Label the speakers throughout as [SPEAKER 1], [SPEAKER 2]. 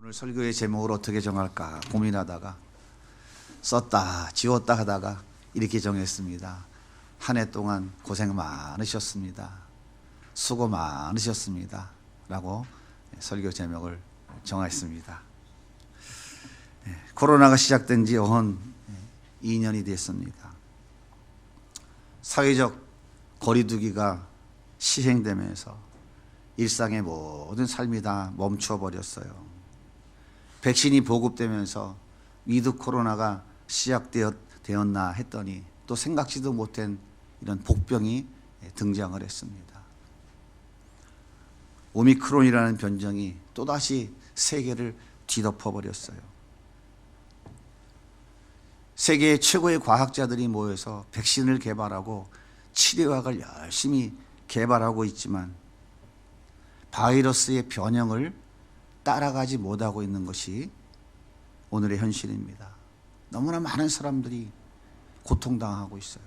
[SPEAKER 1] 오늘 설교의 제목을 어떻게 정할까 고민하다가 썼다 지웠다 하다가 이렇게 정했습니다. 한 해 동안 고생 많으셨습니다. 수고 많으셨습니다. 라고 설교 제목을 정했습니다. 코로나가 시작된 지 온 2년이 됐습니다. 사회적 거리두기가 시행되면서 일상의 모든 삶이 다 멈춰 버렸어요. 백신이 보급되면서 위드 코로나가 시작되었나 했더니 또 생각지도 못한 이런 복병이 등장을 했습니다. 오미크론이라는 변종이 또다시 세계를 뒤덮어 버렸어요. 세계의 최고의 과학자들이 모여서 백신을 개발하고 치료약을 열심히 개발하고 있지만 바이러스의 변형을 따라가지 못하고 있는 것이 오늘의 현실입니다. 너무나 많은 사람들이 고통당하고 있어요.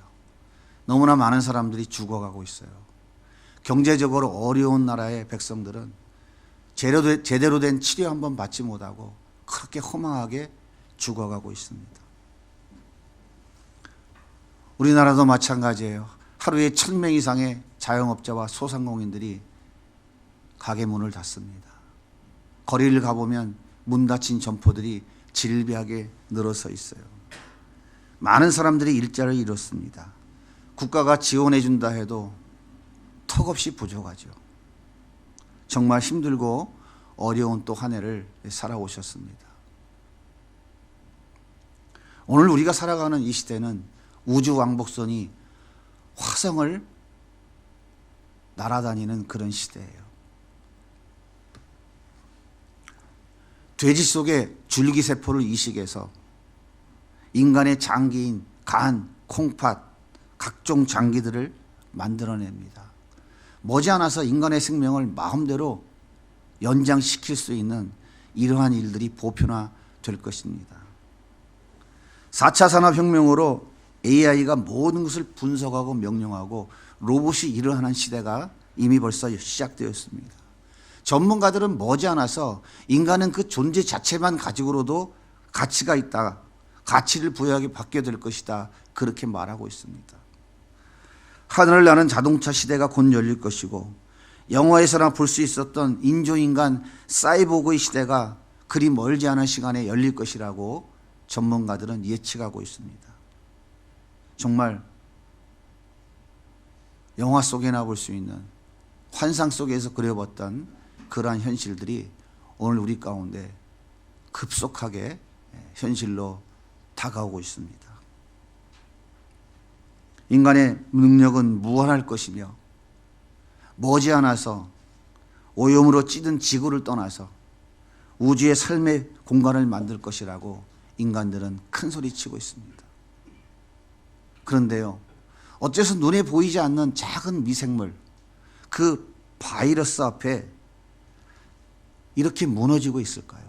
[SPEAKER 1] 너무나 많은 사람들이 죽어가고 있어요. 경제적으로 어려운 나라의 백성들은 제대로 된 치료 한번 받지 못하고 그렇게 허망하게 죽어가고 있습니다. 우리나라도 마찬가지예요. 하루에 1000명 이상의 자영업자와 소상공인들이 가게 문을 닫습니다. 거리를 가보면 문 닫힌 점포들이 질비하게 늘어서 있어요. 많은 사람들이 일자리를 잃었습니다. 국가가 지원해 준다 해도 턱없이 부족하죠. 정말 힘들고 어려운 또 한 해를 살아오셨습니다. 오늘 우리가 살아가는 이 시대는 우주왕복선이 화성을 날아다니는 그런 시대예요. 돼지 속의 줄기세포를 이식해서 인간의 장기인 간, 콩팥, 각종 장기들을 만들어냅니다. 머지않아서 인간의 생명을 마음대로 연장시킬 수 있는 이러한 일들이 보편화될 것입니다. 4차 산업혁명으로 AI가 모든 것을 분석하고 명령하고 로봇이 일을 하는 시대가 이미 벌써 시작되었습니다. 전문가들은 머지않아서 인간은 그 존재 자체만 가지고로도 가치가 있다. 가치를 부여하게 받게 될 것이다. 그렇게 말하고 있습니다. 하늘을 나는 자동차 시대가 곧 열릴 것이고 영화에서나 볼 수 있었던 인조인간 사이보그의 시대가 그리 멀지 않은 시간에 열릴 것이라고 전문가들은 예측하고 있습니다. 정말 영화 속에나 볼 수 있는 환상 속에서 그려봤던 그러한 현실들이 오늘 우리 가운데 급속하게 현실로 다가오고 있습니다. 인간의 능력은 무한할 것이며 머지않아서 오염으로 찌든 지구를 떠나서 우주의 삶의 공간을 만들 것이라고 인간들은 큰 소리치고 있습니다. 그런데요, 어째서 눈에 보이지 않는 작은 미생물, 그 바이러스 앞에 이렇게 무너지고 있을까요?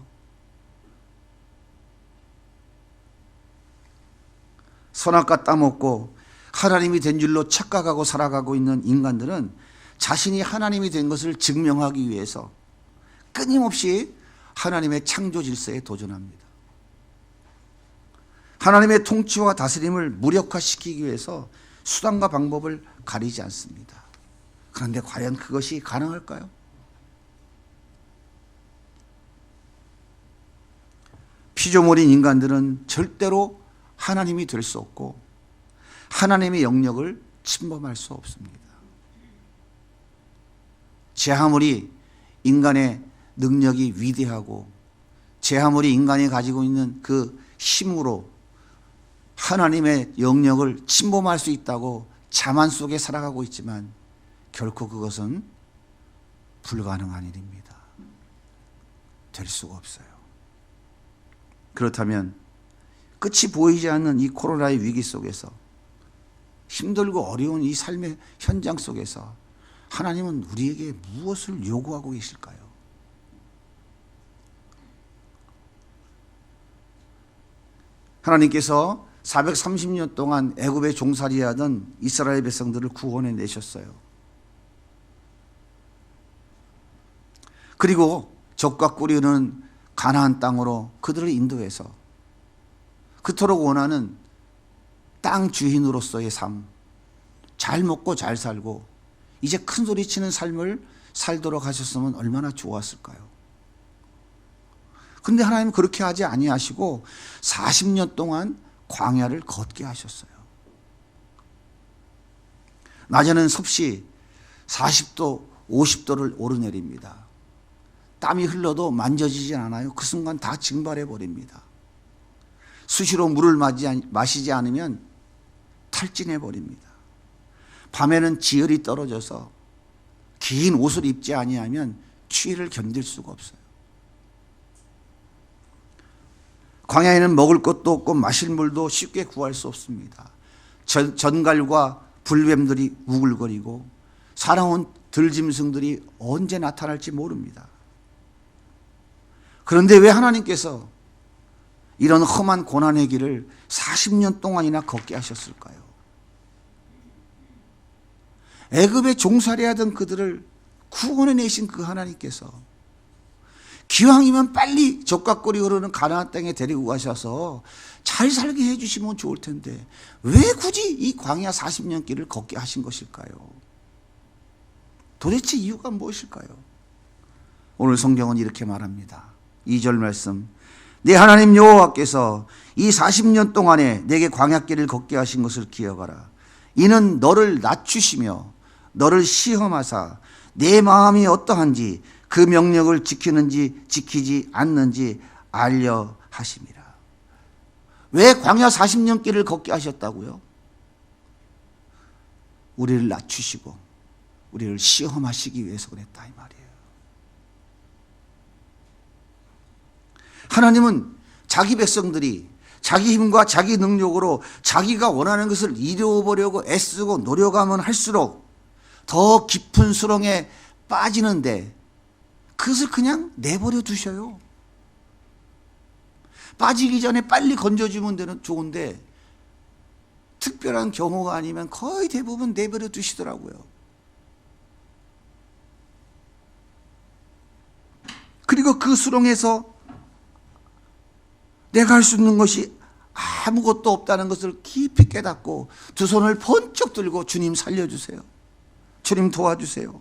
[SPEAKER 1] 선악과 따먹고 하나님이 된 줄로 착각하고 살아가고 있는 인간들은 자신이 하나님이 된 것을 증명하기 위해서 끊임없이 하나님의 창조 질서에 도전합니다. 하나님의 통치와 다스림을 무력화시키기 위해서 수단과 방법을 가리지 않습니다. 그런데 과연 그것이 가능할까요? 피조물인 인간들은 절대로 하나님이 될 수 없고 하나님의 영역을 침범할 수 없습니다. 제 아무리 인간의 능력이 위대하고 제 아무리 인간이 가지고 있는 그 힘으로 하나님의 영역을 침범할 수 있다고 자만 속에 살아가고 있지만 결코 그것은 불가능한 일입니다. 될 수가 없어요. 그렇다면 끝이 보이지 않는 이 코로나의 위기 속에서 힘들고 어려운 이 삶의 현장 속에서 하나님은 우리에게 무엇을 요구하고 계실까요? 하나님께서 430년 동안 애굽에 종살이하던 이스라엘 백성들을 구원해 내셨어요. 그리고 적과 꿀이 흐르는 가나안 땅으로 그들을 인도해서 그토록 원하는 땅 주인으로서의 삶, 잘 먹고 잘 살고 이제 큰 소리치는 삶을 살도록 하셨으면 얼마나 좋았을까요? 그런데 하나님은 그렇게 하지 아니하시고 40년 동안 광야를 걷게 하셨어요. 낮에는 섭씨 40도, 50도를 오르내립니다. 땀이 흘러도 만져지지 않아요. 그 순간 다 증발해 버립니다. 수시로 물을 마시지 않으면 탈진해 버립니다. 밤에는 지열이 떨어져서 긴 옷을 입지 아니하면 추위를 견딜 수가 없어요. 광야에는 먹을 것도 없고 마실 물도 쉽게 구할 수 없습니다. 전갈과 불뱀들이 우글거리고 살아온 들짐승들이 언제 나타날지 모릅니다. 그런데 왜 하나님께서 이런 험한 고난의 길을 40년 동안이나 걷게 하셨을까요? 애굽에 종살이하던 그들을 구원해 내신 그 하나님께서 기왕이면 빨리 적각골이 흐르는 가나안 땅에 데리고 가셔서 잘 살게 해주시면 좋을 텐데 왜 굳이 이 광야 40년 길을 걷게 하신 것일까요? 도대체 이유가 무엇일까요? 오늘 성경은 이렇게 말합니다. 2절 말씀, 내 하나님 여호와께서 이 40년 동안에 내게 광야길을 걷게 하신 것을 기억하라. 이는 너를 낮추시며 너를 시험하사 내 마음이 어떠한지 그 명령을 지키는지 지키지 않는지 알려 하심이라. 왜 광야 40년 길을 걷게 하셨다고요? 우리를 낮추시고 우리를 시험하시기 위해서 그랬다 이 말이에요. 하나님은 자기 백성들이 자기 힘과 자기 능력으로 자기가 원하는 것을 이루어보려고 애쓰고 노력하면 할수록 더 깊은 수렁에 빠지는데 그것을 그냥 내버려 두셔요. 빠지기 전에 빨리 건져주면 되는 좋은데 특별한 경우가 아니면 거의 대부분 내버려 두시더라고요. 그리고 그 수렁에서 내가 할 수 있는 것이 아무것도 없다는 것을 깊이 깨닫고 두 손을 번쩍 들고 주님 살려주세요. 주님 도와주세요.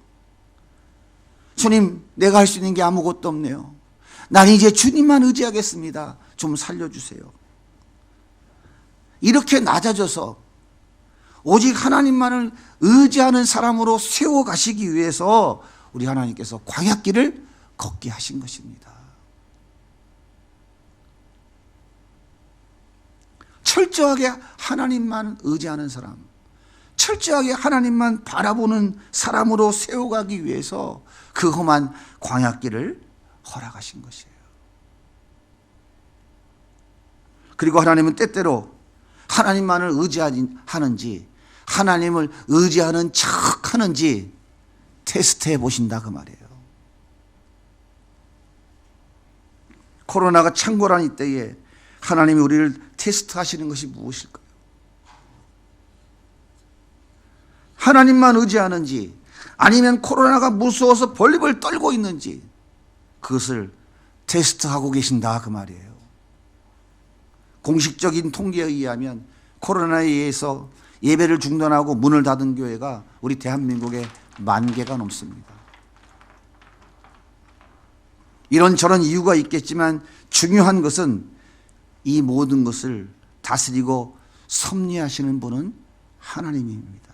[SPEAKER 1] 주님, 내가 할 수 있는 게 아무것도 없네요. 난 이제 주님만 의지하겠습니다. 좀 살려주세요. 이렇게 낮아져서 오직 하나님만을 의지하는 사람으로 세워가시기 위해서 우리 하나님께서 광야길을 걷게 하신 것입니다. 철저하게 하나님만 의지하는 사람, 철저하게 하나님만 바라보는 사람으로 세워가기 위해서 그 험한 광야길을 허락하신 것이에요. 그리고 하나님은 때때로 하나님만을 의지하는지 하나님을 의지하는 척 하는지 테스트해 보신다 그 말이에요. 코로나가 창궐한 이때에 하나님이 우리를 테스트하시는 것이 무엇일까요? 하나님만 의지하는지 아니면 코로나가 무서워서 벌벌 떨고 있는지 그것을 테스트하고 계신다 그 말이에요. 공식적인 통계에 의하면 코로나에 의해서 예배를 중단하고 문을 닫은 교회가 우리 대한민국에 10,000개가 넘습니다. 이런저런 이유가 있겠지만 중요한 것은 이 모든 것을 다스리고 섭리하시는 분은 하나님입니다.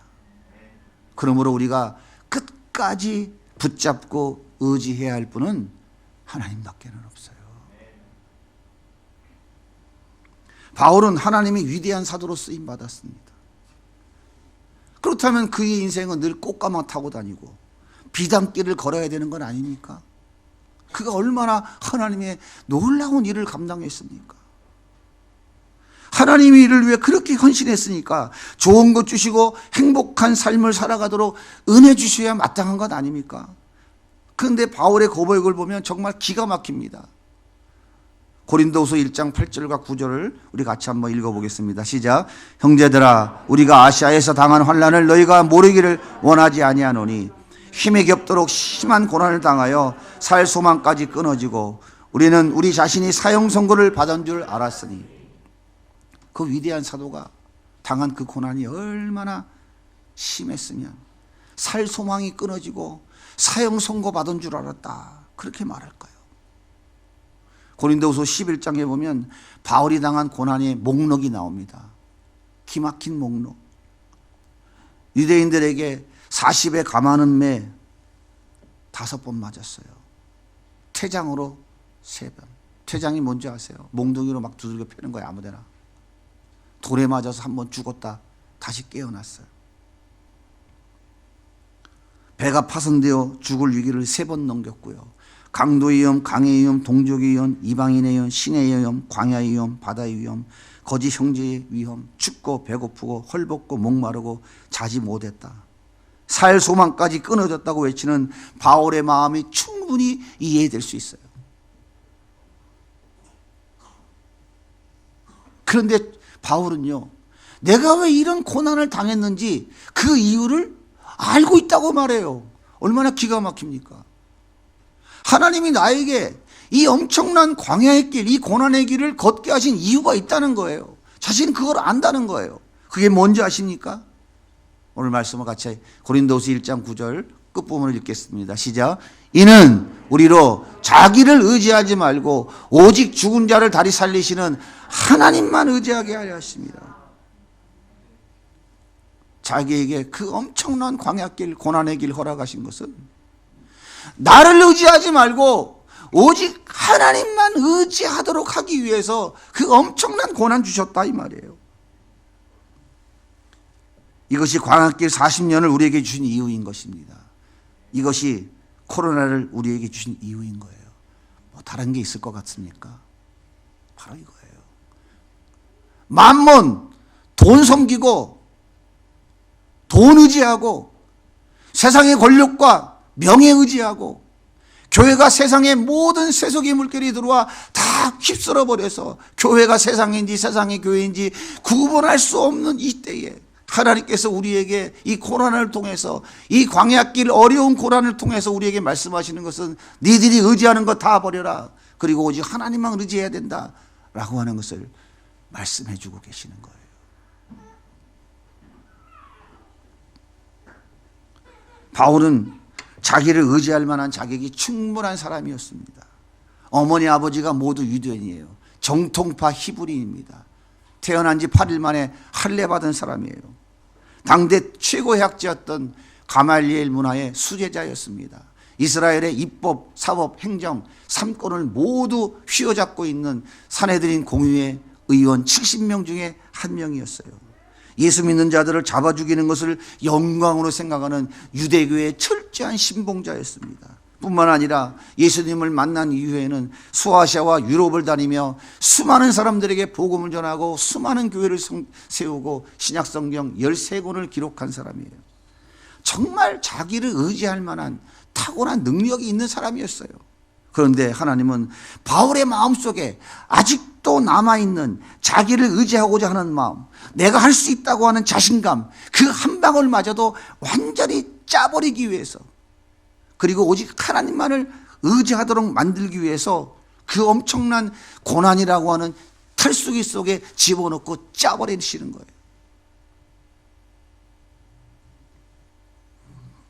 [SPEAKER 1] 그러므로 우리가 끝까지 붙잡고 의지해야 할 분은 하나님밖에는 없어요. 바울은 하나님이 위대한 사도로 쓰임받았습니다. 그렇다면 그의 인생은 늘 꽃가마 타고 다니고 비단길을 걸어야 되는 건 아닙니까? 그가 얼마나 하나님의 놀라운 일을 감당했습니까? 하나님의 일을 위해 그렇게 헌신했으니까 좋은 것 주시고 행복한 삶을 살아가도록 은혜 주셔야 마땅한 것 아닙니까? 그런데 바울의 고백을 보면 정말 기가 막힙니다. 고린도후서 1장 8절과 9절을 우리 같이 한번 읽어보겠습니다. 시작. 형제들아, 우리가 아시아에서 당한 환난을 너희가 모르기를 원하지 아니하노니 힘에 겹도록 심한 고난을 당하여 살 소망까지 끊어지고 우리는 우리 자신이 사형 선고를 받은 줄 알았으니 그 위대한 사도가 당한 그 고난이 얼마나 심했으면 살 소망이 끊어지고 사형 선고 받은 줄 알았다 그렇게 말할까요? 고린도후서 11장에 보면 바울이 당한 고난의 목록이 나옵니다. 기막힌 목록. 유대인들에게 40에 감하는 매 5번 맞았어요. 퇴장으로 3번. 퇴장이 뭔지 아세요? 몽둥이로 막 두들겨 패는 거예요. 아무데나. 돌에 맞아서 한 번 죽었다 다시 깨어났어요. 배가 파손되어 죽을 위기를 3번 넘겼고요. 강도의 위험, 강의 위험, 동족의 위험, 이방인의 위험, 신의 위험, 광야의 위험, 바다의 위험, 거짓 형제의 위험, 춥고 배고프고 헐벗고 목마르고 자지 못했다. 살 소망까지 끊어졌다고 외치는 바울의 마음이 충분히 이해될 수 있어요. 그런데 바울은요, 내가 왜 이런 고난을 당했는지 그 이유를 알고 있다고 말해요. 얼마나 기가 막힙니까? 하나님이 나에게 이 엄청난 광야의 길, 이 고난의 길을 걷게 하신 이유가 있다는 거예요. 자신은 그걸 안다는 거예요. 그게 뭔지 아십니까? 오늘 말씀을 같이 고린도후서 1장 9절 끝부분을 읽겠습니다. 시작. 이는 우리로 자기를 의지하지 말고 오직 죽은 자를 다시 살리시는 하나님만 의지하게 하려 하십니다. 자기에게 그 엄청난 광야길, 고난의 길 허락하신 것은 나를 의지하지 말고 오직 하나님만 의지하도록 하기 위해서 그 엄청난 고난 주셨다 이 말이에요. 이것이 광야길 40년을 우리에게 주신 이유인 것입니다. 이것이 코로나를 우리에게 주신 이유인 거예요. 뭐 다른 게 있을 것 같습니까? 바로 이거예요. 만몬, 돈 섬기고 돈 의지하고 세상의 권력과 명예 의지하고 교회가 세상의 모든 세속의 물결이 들어와 다 휩쓸어 버려서 교회가 세상인지 세상의 교회인지 구분할 수 없는 이 때에 하나님께서 우리에게 이 고난을 통해서 이 광야길 어려운 고난을 통해서 우리에게 말씀하시는 것은 니들이 의지하는 거 다 버려라. 그리고 오직 하나님만 의지해야 된다라고 하는 것을 말씀해 주고 계시는 거예요. 바울은 자기를 의지할 만한 자격이 충분한 사람이었습니다. 어머니 아버지가 모두 유대인이에요. 정통파 히브리인입니다. 태어난 지 8일 만에 할례 받은 사람이에요. 당대 최고의 학자였던 가말리엘 문화의 수제자였습니다. 이스라엘의 입법, 사법, 행정 3권을 모두 휘어잡고 있는 산헤드린 공의회 의원 70명 중에 한 명이었어요. 예수 믿는 자들을 잡아 죽이는 것을 영광으로 생각하는 유대교의 철저한 신봉자였습니다. 뿐만 아니라 예수님을 만난 이후에는 소아시아와 유럽을 다니며 수많은 사람들에게 복음을 전하고 수많은 교회를 세우고 신약성경 13권을 기록한 사람이에요. 정말 자기를 의지할 만한 탁월한 능력이 있는 사람이었어요. 그런데 하나님은 바울의 마음속에 아직도 남아있는 자기를 의지하고자 하는 마음, 내가 할 수 있다고 하는 자신감, 그 한 방울마저도 완전히 짜버리기 위해서, 그리고 오직 하나님만을 의지하도록 만들기 위해서 그 엄청난 고난이라고 하는 탈수기 속에 집어넣고 짜버리시는 거예요.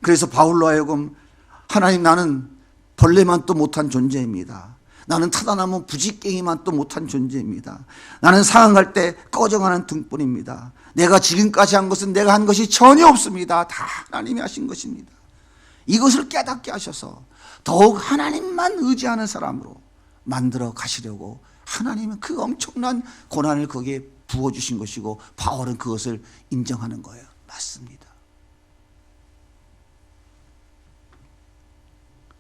[SPEAKER 1] 그래서 바울로 하여금 하나님, 나는 벌레만 또 못한 존재입니다. 나는 타다나무 부지깽이만 또 못한 존재입니다. 나는 상한 때 꺼져가는 등불입니다. 내가 지금까지 한 것은 내가 한 것이 전혀 없습니다. 다 하나님이 하신 것입니다. 이것을 깨닫게 하셔서 더욱 하나님만 의지하는 사람으로 만들어 가시려고 하나님은 그 엄청난 고난을 거기에 부어주신 것이고 바울은 그것을 인정하는 거예요. 맞습니다.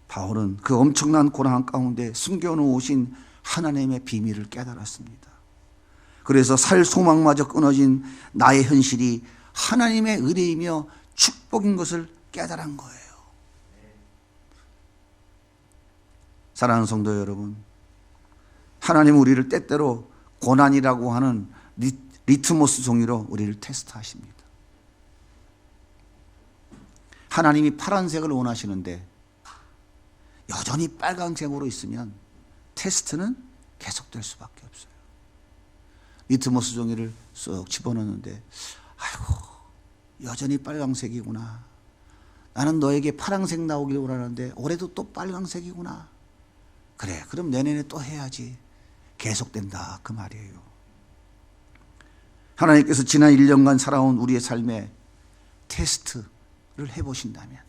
[SPEAKER 1] 바울은 그 엄청난 고난 가운데 숨겨놓으신 하나님의 비밀을 깨달았습니다. 그래서 살 소망마저 끊어진 나의 현실이 하나님의 은혜이며 축복인 것을 깨달은 거예요. 사랑하는 성도 여러분, 하나님은 우리를 때때로 고난이라고 하는 리트머스 종이로 우리를 테스트하십니다. 하나님이 파란색을 원하시는데 여전히 빨간색으로 있으면 테스트는 계속될 수밖에 없어요. 리트머스 종이를 쏙 집어넣는데 아이고 여전히 빨강색이구나. 나는 너에게 파란색 나오길 원하는데 올해도 또 빨강색이구나. 그래 그럼 내년에 또 해야지. 계속된다 그 말이에요. 하나님께서 지난 1년간 살아온 우리의 삶에 테스트를 해보신다면,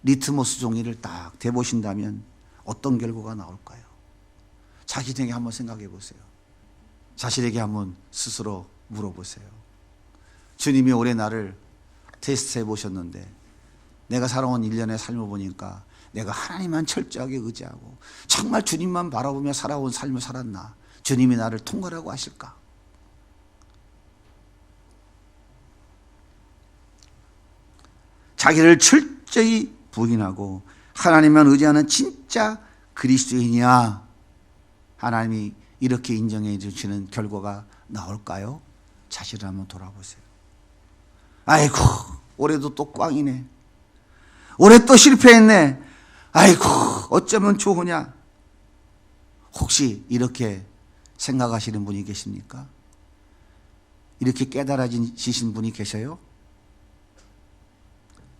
[SPEAKER 1] 리트머스 종이를 딱 대보신다면 어떤 결과가 나올까요? 자기에게 한번 생각해 보세요. 자신에게 한번 스스로 물어보세요. 주님이 올해 나를 테스트해 보셨는데 내가 살아온 1년의 삶을 보니까 내가 하나님만 철저하게 의지하고 정말 주님만 바라보며 살아온 삶을 살았나? 주님이 나를 통과라고 하실까? 자기를 철저히 부인하고 하나님만 의지하는 진짜 그리스도인이야, 하나님이 이렇게 인정해 주시는 결과가 나올까요? 자신을 한번 돌아보세요. 아이고 올해도 또 꽝이네. 올해 또 실패했네. 아이고 어쩌면 좋으냐. 혹시 이렇게 생각하시는 분이 계십니까? 이렇게 깨달아지신 분이 계셔요?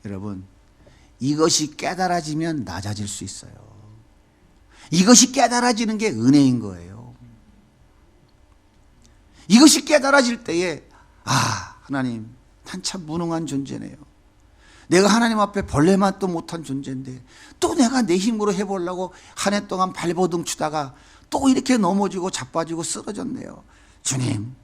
[SPEAKER 1] 여러분, 이것이 깨달아지면 낮아질 수 있어요. 이것이 깨달아지는 게 은혜인 거예요. 이것이 깨달아질 때에 하나님 난 참 무능한 존재네요. 내가 하나님 앞에 벌레맛도 못한 존재인데 또 내가 내 힘으로 해보려고 한 해 동안 발버둥 치다가 또 이렇게 넘어지고 자빠지고 쓰러졌네요. 주님,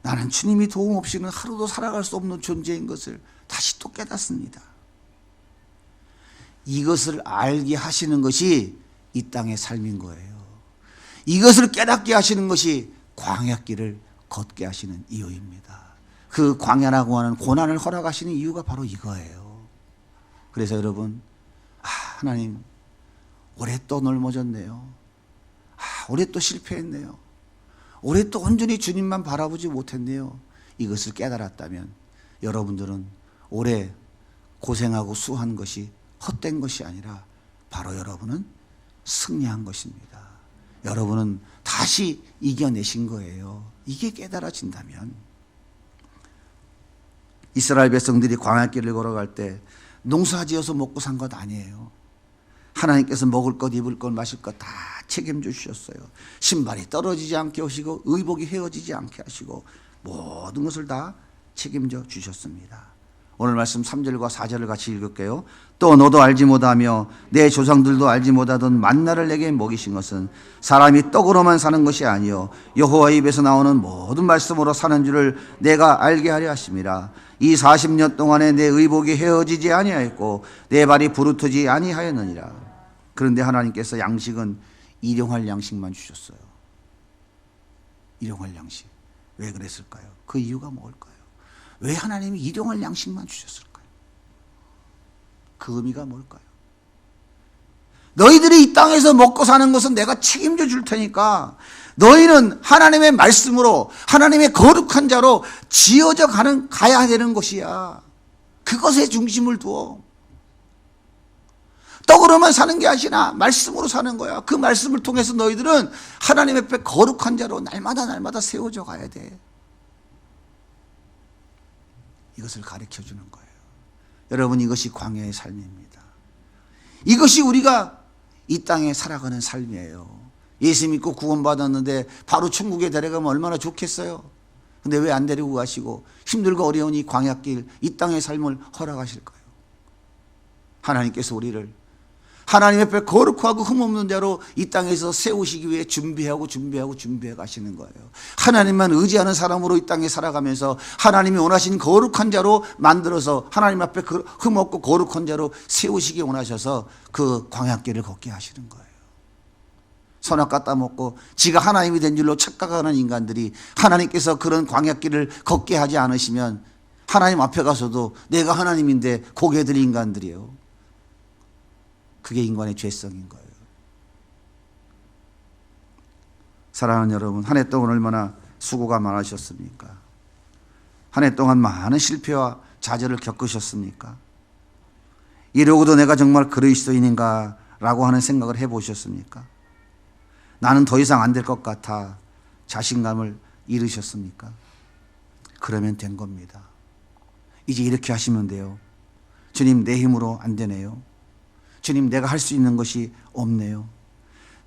[SPEAKER 1] 나는 주님이 도움 없이는 하루도 살아갈 수 없는 존재인 것을 다시 또 깨닫습니다. 이것을 알게 하시는 것이 이 땅의 삶인 거예요. 이것을 깨닫게 하시는 것이 광야길을 걷게 하시는 이유입니다. 그 광야라고 하는 고난을 허락하시는 이유가 바로 이거예요. 그래서 여러분, 하나님 올해 또 넘어졌네요. 올해 또 실패했네요. 올해 또 온전히 주님만 바라보지 못했네요. 이것을 깨달았다면 여러분들은 올해 고생하고 수고한 것이 헛된 것이 아니라 바로 여러분은 승리한 것입니다. 여러분은 다시 이겨내신 거예요. 이게 깨달아진다면. 이스라엘 백성들이 광야길을 걸어갈 때 농사지어서 먹고 산 것 아니에요. 하나님께서 먹을 것, 입을 것, 마실 것 다 책임져 주셨어요. 신발이 떨어지지 않게 하시고 의복이 헤어지지 않게 하시고 모든 것을 다 책임져 주셨습니다. 오늘 말씀 3절과 4절을 같이 읽을게요. 또 너도 알지 못하며 내 조상들도 알지 못하던 만나를 내게 먹이신 것은 사람이 떡으로만 사는 것이 아니요 여호와의 입에서 나오는 모든 말씀으로 사는 줄을 내가 알게 하려 하심이라. 이 40년 동안에 내 의복이 헤어지지 아니하였고 내 발이 부르트지 아니하였느니라. 그런데 하나님께서 양식은 일용할 양식만 주셨어요. 일용할 양식. 왜 그랬을까요? 그 이유가 뭘까요? 왜 하나님이 일용할 양식만 주셨을까요? 그 의미가 뭘까요? 너희들이 이 땅에서 먹고 사는 것은 내가 책임져 줄 테니까 너희는 하나님의 말씀으로 하나님의 거룩한 자로 지어져 가야 되는 것이야. 그것에 중심을 두어. 떡으로만 사는 게 아니라 말씀으로 사는 거야. 그 말씀을 통해서 너희들은 하나님 앞에 거룩한 자로 날마다 세워져 가야 돼. 이것을 가르쳐 주는 거예요. 여러분, 이것이 광야의 삶입니다. 이것이 우리가 이 땅에 살아가는 삶이에요. 예수 믿고 구원받았는데 바로 천국에 데려가면 얼마나 좋겠어요. 근데 왜 안 데리고 가시고 힘들고 어려운 이 광야길, 이 땅의 삶을 허락하실까요? 하나님께서 우리를 하나님 앞에 거룩하고 흠없는 자로 이 땅에서 세우시기 위해 준비해 가시는 거예요. 하나님만 의지하는 사람으로 이 땅에 살아가면서 하나님이 원하신 거룩한 자로 만들어서 하나님 앞에 흠없고 거룩한 자로 세우시기 원하셔서 그 광야길을 걷게 하시는 거예요. 선악 갖다 먹고 지가 하나님이 된 줄로 착각하는 인간들이 하나님께서 그런 광야길을 걷게 하지 않으시면 하나님 앞에 가서도 내가 하나님인데 고개 들 인간들이에요. 그게 인간의 죄성인 거예요. 사랑하는 여러분, 한 해 동안 얼마나 수고가 많으셨습니까? 한 해 동안 많은 실패와 좌절을 겪으셨습니까? 이러고도 내가 정말 그리스도인인가 라고 하는 생각을 해보셨습니까? 나는 더 이상 안 될 것 같아 자신감을 잃으셨습니까? 그러면 된 겁니다. 이제 이렇게 하시면 돼요. 주님, 내 힘으로 안 되네요. 주님, 내가 할 수 있는 것이 없네요.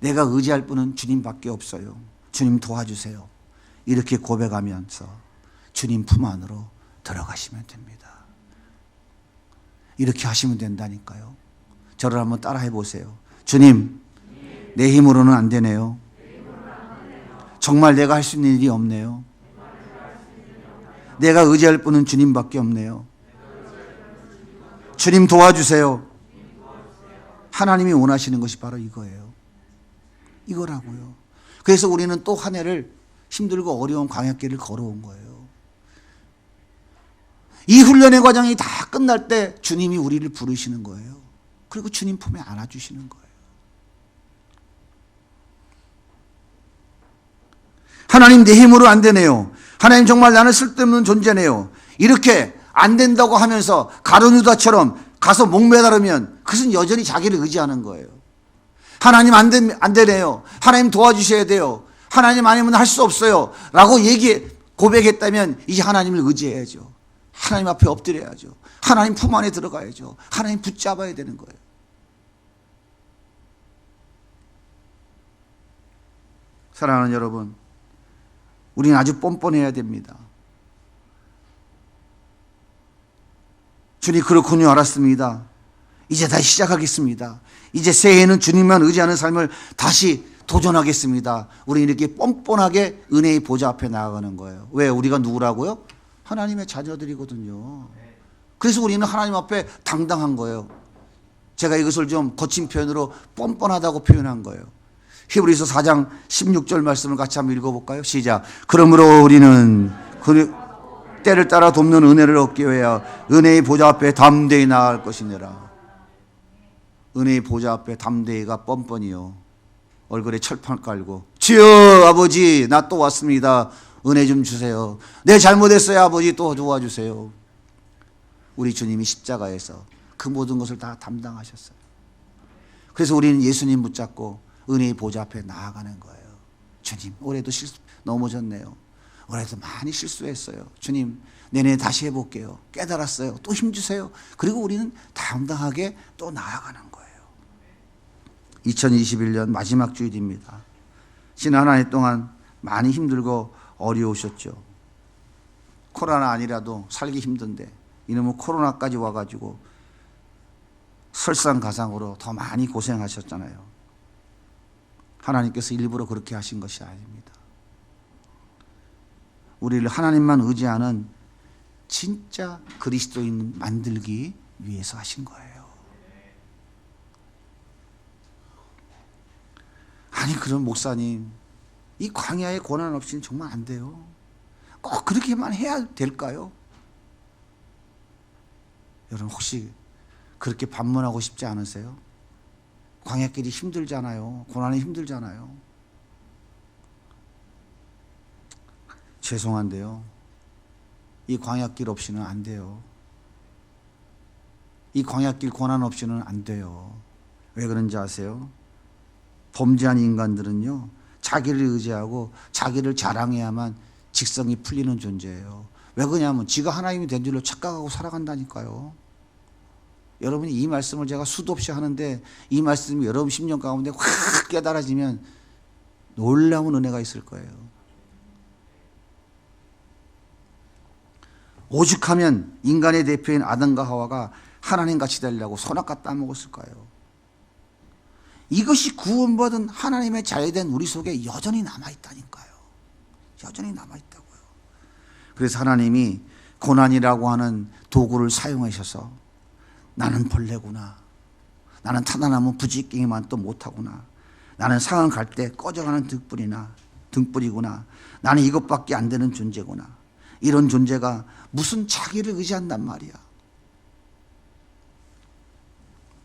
[SPEAKER 1] 내가 의지할 분은 주님밖에 없어요. 주님 도와주세요. 이렇게 고백하면서 주님 품 안으로 들어가시면 됩니다. 이렇게 하시면 된다니까요. 저를 한번 따라해 보세요. 주님, 내 힘으로는 안 되네요. 정말 내가 할 수 있는 일이 없네요. 내가 의지할 분은 주님밖에 없네요. 주님 도와주세요. 하나님이 원하시는 것이 바로 이거예요. 이거라고요. 그래서 우리는 또 한 해를 힘들고 어려운 광야길을 걸어온 거예요. 이 훈련의 과정이 다 끝날 때 주님이 우리를 부르시는 거예요. 그리고 주님 품에 안아주시는 거예요. 하나님, 내 힘으로 안 되네요. 하나님, 정말 나는 쓸데없는 존재네요. 이렇게 안 된다고 하면서 가룟 유다처럼 가서 목매다르면 그것은 여전히 자기를 의지하는 거예요. 하나님, 안 되네요. 하나님 도와주셔야 돼요. 하나님 아니면 할 수 없어요. 라고 고백했다면 이제 하나님을 의지해야죠. 하나님 앞에 엎드려야죠. 하나님 품 안에 들어가야죠. 하나님 붙잡아야 되는 거예요. 사랑하는 여러분, 우리는 아주 뻔뻔해야 됩니다. 주님, 그렇군요. 알았습니다. 이제 다시 시작하겠습니다. 이제 새해에는 주님만 의지하는 삶을 다시 도전하겠습니다. 우리는 이렇게 뻔뻔하게 은혜의 보좌 앞에 나아가는 거예요. 왜? 우리가 누구라고요? 하나님의 자녀들이거든요. 그래서 우리는 하나님 앞에 당당한 거예요. 제가 이것을 좀 거친 표현으로 뻔뻔하다고 표현한 거예요. 히브리서 4장 16절 말씀을 같이 한번 읽어볼까요? 시작. 그러므로 우리는 때를 따라 돕는 은혜를 얻기 위하여 은혜의 보좌 앞에 담대히 나아갈 것이니라. 은혜의 보좌 앞에 담대히가 뻔뻔히요. 얼굴에 철판 깔고 주여 아버지 나 또 왔습니다. 은혜 좀 주세요. 내 잘못했어요 아버지 또 도와주세요. 우리 주님이 십자가에서 그 모든 것을 다 담당하셨어요. 그래서 우리는 예수님 붙잡고 은혜의 보좌 앞에 나아가는 거예요. 주님, 올해도 넘어졌네요. 올해도 많이 실수했어요. 주님, 내년에 다시 해볼게요. 깨달았어요. 또 힘주세요. 그리고 우리는 당당하게 또 나아가는 거예요. 2021년 마지막 주일입니다. 지난 한 해 동안 많이 힘들고 어려우셨죠. 코로나 아니라도 살기 힘든데 이놈의 코로나까지 와가지고 설상가상으로 더 많이 고생하셨잖아요. 하나님께서 일부러 그렇게 하신 것이 아닙니다. 우리를 하나님만 의지하는 진짜 그리스도인 만들기 위해서 하신 거예요. 아니 그럼 목사님 이 광야의 고난 없이는 정말 안 돼요. 꼭 그렇게만 해야 될까요? 여러분 혹시 그렇게 반문하고 싶지 않으세요? 광야길이 힘들잖아요. 고난이 힘들잖아요. 죄송한데요. 이 광야길 없이는 안 돼요. 이 광야길 고난 없이는 안 돼요. 왜 그런지 아세요? 범죄한 인간들은요, 자기를 의지하고 자기를 자랑해야만 직성이 풀리는 존재예요. 왜 그러냐면 지가 하나님이 된 줄로 착각하고 살아간다니까요. 여러분이 이 말씀을 제가 수도 없이 하는데 이 말씀이 여러분 심령 가운데 확 깨달아지면 놀라운 은혜가 있을 거예요. 오죽하면 인간의 대표인 아담과 하와가 하나님같이 되려고 선악과 따먹었을 거예요. 이것이 구원받은 하나님의 자녀된 우리 속에 여전히 남아있다니까요. 여전히 남아있다고요. 그래서 하나님이 고난이라고 하는 도구를 사용하셔서 나는 벌레구나. 나는 타다나무 부지깽이만 또 못하구나. 나는 상황 갈 때 꺼져가는 등불이구나. 나는 이것밖에 안 되는 존재구나. 이런 존재가 무슨 자기를 의지한단 말이야.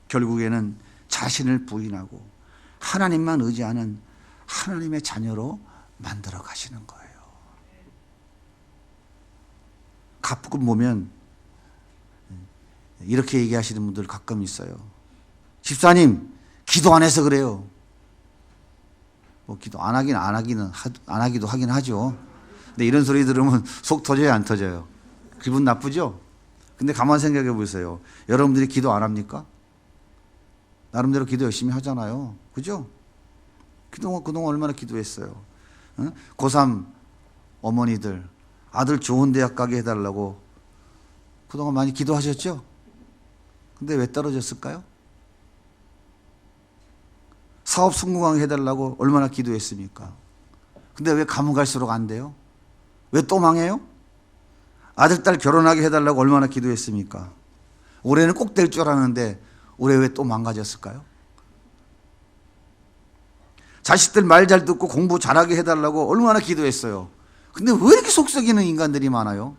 [SPEAKER 1] 결국에는 자신을 부인하고 하나님만 의지하는 하나님의 자녀로 만들어 가시는 거예요. 가끔 보면 이렇게 얘기하시는 분들 가끔 있어요. 집사님, 기도 안 해서 그래요. 뭐 기도 안 하기도 하긴 하죠. 근데 이런 소리 들으면 속 터져요, 안 터져요? 기분 나쁘죠? 근데 가만 생각해 보세요. 여러분들이 기도 안 합니까? 나름대로 기도 열심히 하잖아요. 그죠? 그동안 얼마나 기도했어요. 응? 고3 어머니들, 아들 좋은 대학 가게 해달라고 그동안 많이 기도하셨죠? 근데 왜 떨어졌을까요? 사업 성공하게 해달라고 얼마나 기도했습니까? 근데 왜 가면 갈수록 안 돼요? 왜 또 망해요? 아들, 딸 결혼하게 해달라고 얼마나 기도했습니까? 올해는 꼭 될 줄 알았는데 올해 왜 또 망가졌을까요? 자식들 말 잘 듣고 공부 잘하게 해달라고 얼마나 기도했어요. 근데 왜 이렇게 속썩이는 인간들이 많아요?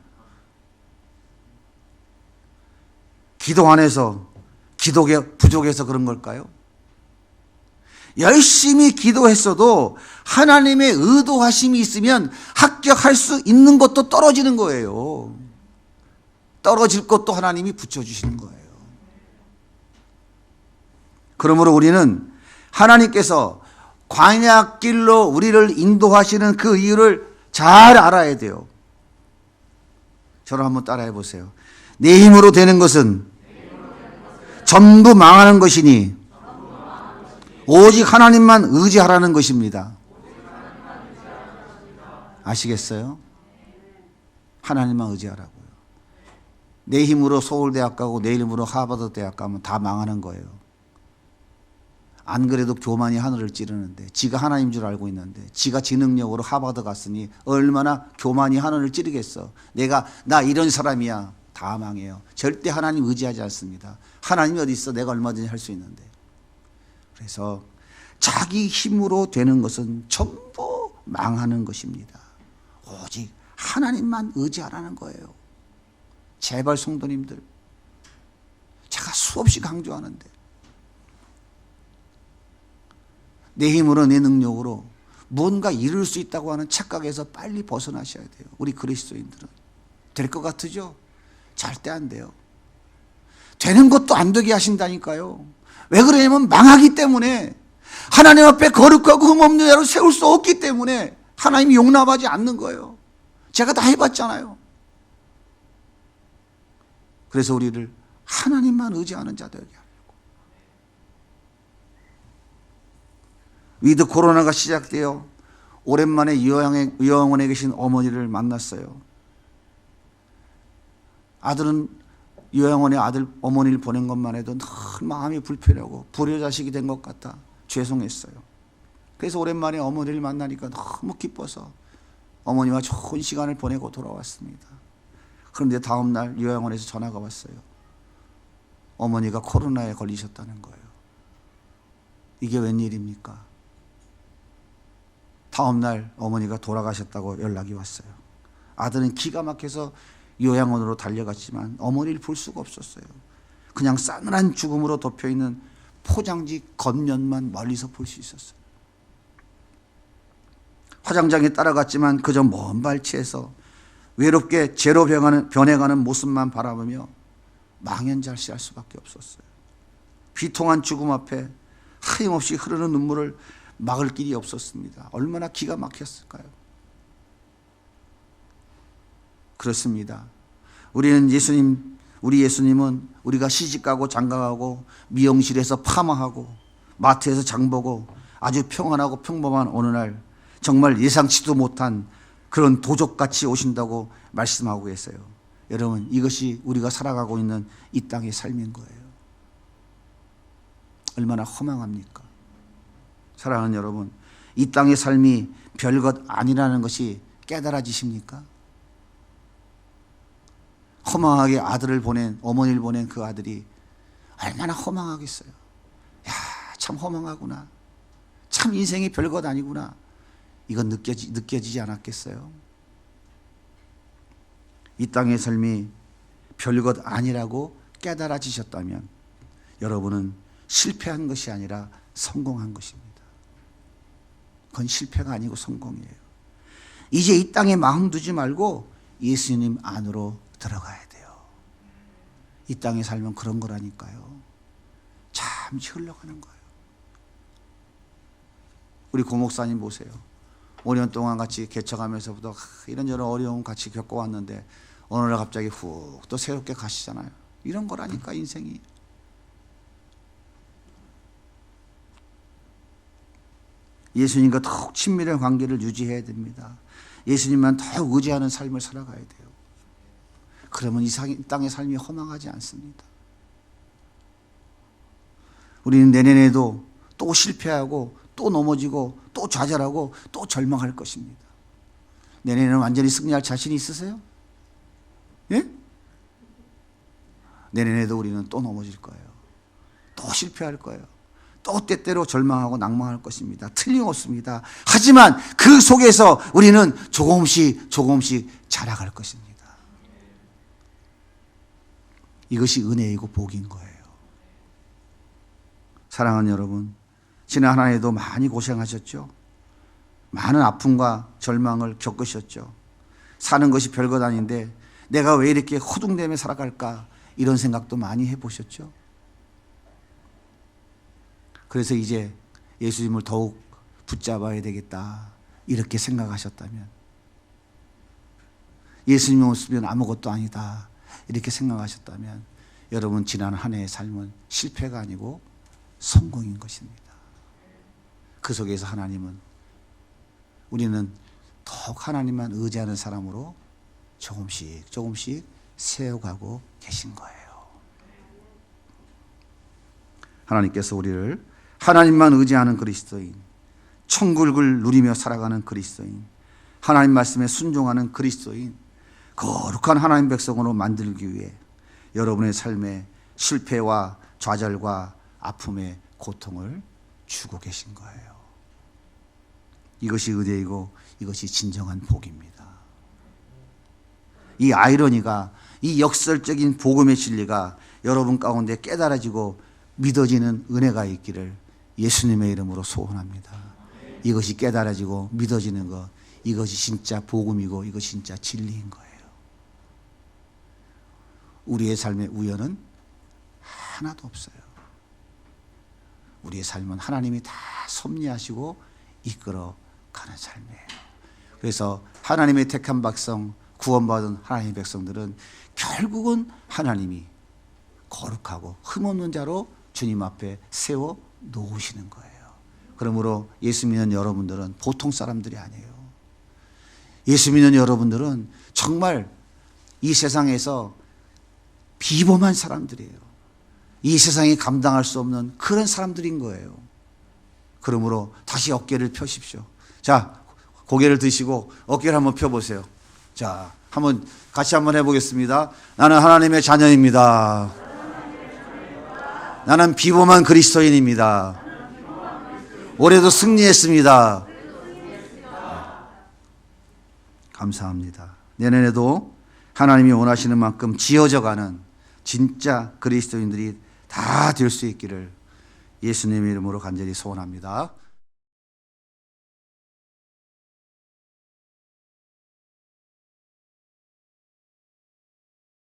[SPEAKER 1] 기도 안 해서, 기도가 부족해서 그런 걸까요? 열심히 기도했어도 하나님의 의도하심이 있으면 합격할 수 있는 것도 떨어지는 거예요. 떨어질 것도 하나님이 붙여주시는 거예요. 그러므로 우리는 하나님께서 광야길로 우리를 인도하시는 그 이유를 잘 알아야 돼요. 저를 한번 따라해 보세요. 내 힘으로 되는 것은 전부 망하는 것이니 오직 하나님만 의지하라는 것입니다. 아시겠어요? 하나님만 의지하라고요. 내 힘으로 서울대학 가고 내 힘으로 하버드 대학 가면 다 망하는 거예요. 안 그래도 교만이 하늘을 찌르는데, 지가 하나님인 줄 알고 있는데, 지가 지능력으로 하버드 갔으니 얼마나 교만이 하늘을 찌르겠어. 나 이런 사람이야. 다 망해요. 절대 하나님 의지하지 않습니다. 하나님이 어디 있어? 내가 얼마든지 할 수 있는데. 그래서 자기 힘으로 되는 것은 전부 망하는 것입니다. 오직 하나님만 의지하라는 거예요. 제발 성도님들, 제가 수없이 강조하는데 내 힘으로 내 능력으로 뭔가 이룰 수 있다고 하는 착각에서 빨리 벗어나셔야 돼요. 우리 그리스도인들은. 될 것 같으죠? 절대 안 돼요. 되는 것도 안 되게 하신다니까요. 왜 그러냐면 망하기 때문에, 하나님 앞에 거룩하고 흠없는 자로 세울 수 없기 때문에 하나님이 용납하지 않는 거예요. 제가 다 해봤잖아요. 그래서 우리를 하나님만 의지하는 자들에게 하려고. 위드 코로나가 시작되어 오랜만에 요양원에 계신 어머니를 만났어요. 아들은 요양원에 어머니를 보낸 것만 해도 늘 마음이 불편하고 불효자식이 된 것 같아 죄송했어요. 그래서 오랜만에 어머니를 만나니까 너무 기뻐서 어머니와 좋은 시간을 보내고 돌아왔습니다. 그런데 다음 날 요양원에서 전화가 왔어요. 어머니가 코로나에 걸리셨다는 거예요. 이게 웬일입니까? 다음 날 어머니가 돌아가셨다고 연락이 왔어요. 아들은 기가 막혀서 요양원으로 달려갔지만 어머니를 볼 수가 없었어요. 그냥 싸늘한 죽음으로 덮여있는 포장지 겉면만 멀리서 볼 수 있었어요. 화장장에 따라갔지만 그저 먼 발치에서 외롭게 죄로 변해가는 모습만 바라보며 망연자실할 수밖에 없었어요. 비통한 죽음 앞에 하염없이 흐르는 눈물을 막을 길이 없었습니다. 얼마나 기가 막혔을까요? 그렇습니다. 우리 예수님은 우리가 시집가고 장가가고 미용실에서 파마하고 마트에서 장보고 아주 평안하고 평범한 어느 날 정말 예상치도 못한 그런 도적같이 오신다고 말씀하고 계세요. 여러분, 이것이 우리가 살아가고 있는 이 땅의 삶인 거예요. 얼마나 허망합니까? 사랑하는 여러분, 이 땅의 삶이 별것 아니라는 것이 깨달아지십니까? 허망하게 어머니를 보낸 그 아들이 얼마나 허망하겠어요. 야, 참 허망하구나. 참 인생이 별것 아니구나. 이건 느껴지지 않았겠어요? 이 땅의 삶이 별것 아니라고 깨달아지셨다면 여러분은 실패한 것이 아니라 성공한 것입니다. 그건 실패가 아니고 성공이에요. 이제 이 땅에 마음 두지 말고 예수님 안으로 들어가야 돼요. 이 땅에 살면 그런 거라니까요. 잠시 흘러가는 거예요. 우리 고목사님 보세요. 5년 동안 같이 개척하면서부터 이런저런 어려움 같이 겪어왔는데 어느 날 갑자기 훅 또 새롭게 가시잖아요. 이런 거라니까 인생이. 예수님과 더욱 친밀한 관계를 유지해야 됩니다. 예수님만 더욱 의지하는 삶을 살아가야 돼요. 그러면 이 땅의 삶이 허망하지 않습니다. 우리는 내년에도 또 실패하고 또 넘어지고 또 좌절하고 또 절망할 것입니다. 내년에는 완전히 승리할 자신이 있으세요? 예? 내년에도 우리는 또 넘어질 거예요. 또 실패할 거예요. 또 때때로 절망하고 낭망할 것입니다. 틀림없습니다. 하지만 그 속에서 우리는 조금씩 자라갈 것입니다. 이것이 은혜이고 복인 거예요. 사랑하는 여러분, 지난 한 해도 많이 고생하셨죠? 많은 아픔과 절망을 겪으셨죠? 사는 것이 별것 아닌데 내가 왜 이렇게 허둥대며 살아갈까? 이런 생각도 많이 해보셨죠? 그래서 이제 예수님을 더욱 붙잡아야 되겠다 이렇게 생각하셨다면, 예수님 없으면 아무것도 아니다 이렇게 생각하셨다면, 여러분 지난 한 해의 삶은 실패가 아니고 성공인 것입니다. 그 속에서 우리는 더욱 하나님만 의지하는 사람으로 조금씩 세워가고 계신 거예요. 하나님께서 우리를 하나님만 의지하는 그리스도인, 천국을 누리며 살아가는 그리스도인, 하나님 말씀에 순종하는 그리스도인, 거룩한 하나님 백성으로 만들기 위해 여러분의 삶에 실패와 좌절과 아픔의 고통을 주고 계신 거예요. 이것이 의대이고 이것이 진정한 복입니다. 이 아이러니가, 이 역설적인 복음의 진리가 여러분 가운데 깨달아지고 믿어지는 은혜가 있기를 예수님의 이름으로 소원합니다. 이것이 깨달아지고 믿어지는 것, 이것이 진짜 복음이고 이것이 진짜 진리인 거예요. 우리의 삶의 우연은 하나도 없어요. 우리의 삶은 하나님이 다 섭리하시고 이끌어 가는 삶이에요. 그래서 하나님의 택한 백성, 구원받은 하나님의 백성들은 결국은 하나님이 거룩하고 흠없는 자로 주님 앞에 세워 놓으시는 거예요. 그러므로 예수 믿는 여러분들은 보통 사람들이 아니에요. 예수 믿는 여러분들은 정말 이 세상에서 비범한 사람들이에요. 이 세상이 감당할 수 없는 그런 사람들인 거예요. 그러므로 다시 어깨를 펴십시오. 자, 고개를 드시고 어깨를 한번 펴보세요. 자, 같이 한번 해보겠습니다. 나는 하나님의 자녀입니다. 나는 비범한 그리스도인입니다. 올해도 승리했습니다. 감사합니다. 내년에도 하나님이 원하시는 만큼 지어져가는 진짜 그리스도인들이 다 될 수 있기를 예수님의 이름으로 간절히 소원합니다.